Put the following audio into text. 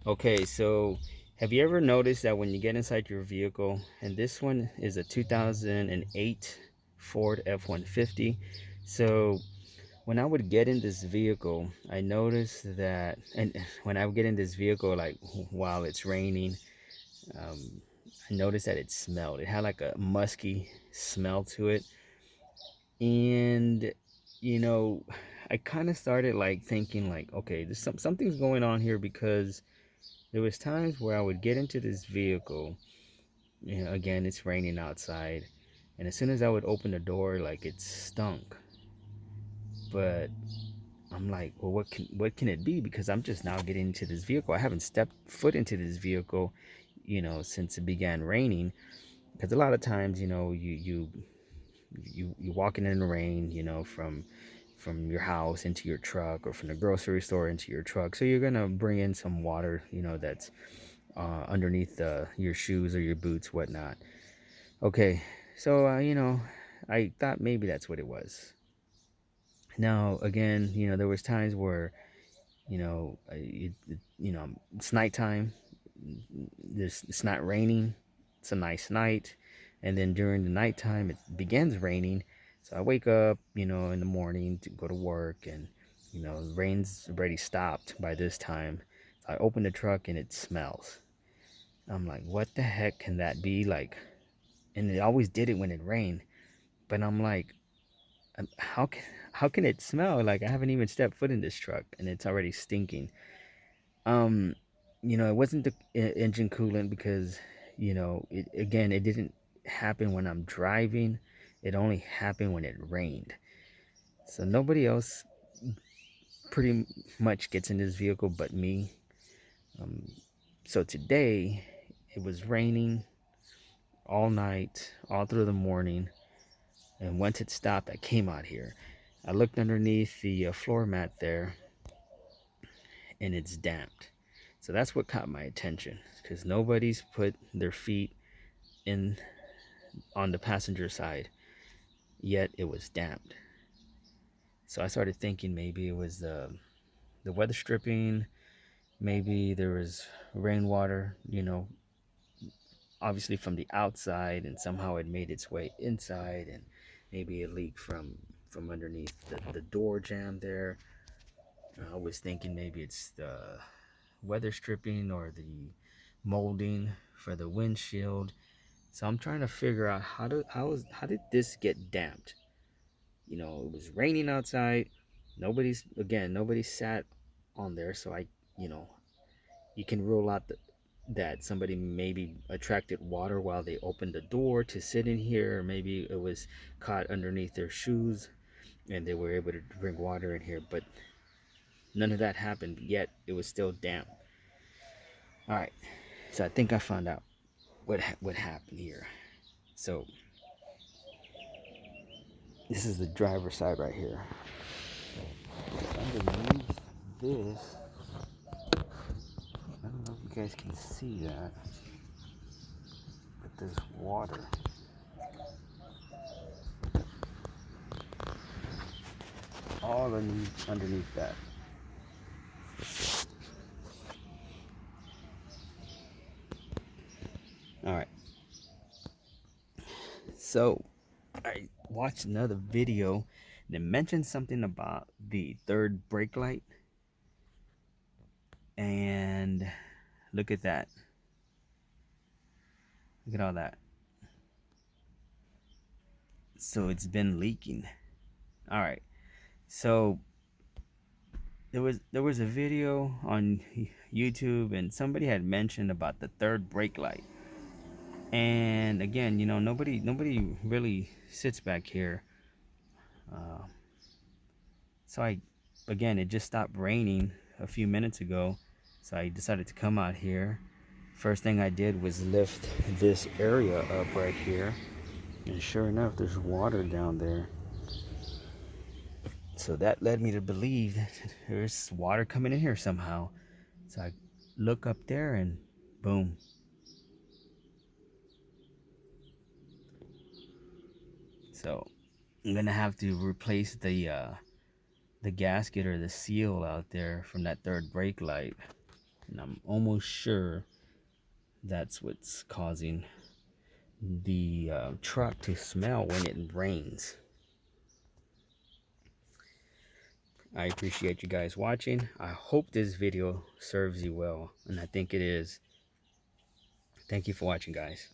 Okay, so have you ever noticed that when you get inside your vehicle, and this one is a 2008 Ford F-150. So when I would get in this vehicle, I noticed that, and when I would get in this vehicle, like while it's raining, um, I noticed that it smelled. It had like a musky smell to it. And, you know, I kind of started like thinking like, okay, something's going on here because there was times where I would get into this vehicle. You know, again, it's raining outside, and as soon as I would open the door, like it stunk. But I'm like, well, what can it be? Because I'm just now getting into this vehicle. I haven't stepped foot into this vehicle, since it began raining. Because a lot of times, you walking in the rain, from your house into your truck, or from the grocery store into your truck. So you're gonna bring in some water, that's underneath your shoes or your boots, whatnot. Okay, so I thought maybe that's what it was. Now again, there was times where it's nighttime. It's not raining. It's a nice night, and then during the nighttime it begins raining. So I wake up, in the morning to go to work, and the rain's already stopped by this time. So I open the truck and it smells. I'm like, what the heck can that be? Like, and it always did it when it rained. But I'm like, how can it smell? Like, I haven't even stepped foot in this truck and it's already stinking. Um, it wasn't the engine coolant, because it didn't happen when I'm driving. It only happened when it rained. So nobody else pretty much gets in this vehicle but me. Um, so today it was raining all night, all through the morning. And once it stopped, I came out here. I looked underneath the floor mat there, and it's damped. So that's what caught my attention, because nobody's put their feet in on the passenger side, yet it was damped. So I started thinking maybe it was the weather stripping. Maybe there was rainwater, obviously from the outside, and somehow it made its way inside, and maybe it leaked from underneath the door jamb there. I was thinking maybe it's the weather stripping or the molding for the windshield. So I'm trying to figure out how did this get damped? It was raining outside. Nobody sat on there, so you know, you can rule out that somebody maybe attracted water while they opened the door to sit in here, or maybe it was caught underneath their shoes and they were able to drink water in here. But none of that happened, yet it was still damp. All right, so I think I found out what happened here. So this is the driver's side right here. Underneath this, I don't know if you guys can see that, but there's water all underneath that. All right, so I watched another video that mentioned something about the third brake light, and look at that. Look at all that. So it's been leaking. All right. So there was a video on YouTube, and somebody had mentioned about the third brake light. And again, nobody really sits back here. Uh, so again, it just stopped raining a few minutes ago, so I decided to come out here. First thing I did was lift this area up right here, and sure enough, there's water down there. So that led me to believe that there's water coming in here somehow. So I look up there, and boom. So I'm gonna have to replace the gasket or the seal out there from that third brake light. And I'm almost sure that's what's causing the truck to smell when it rains. I appreciate you guys watching. I hope this video serves you well, and I think it is. Thank you for watching, guys.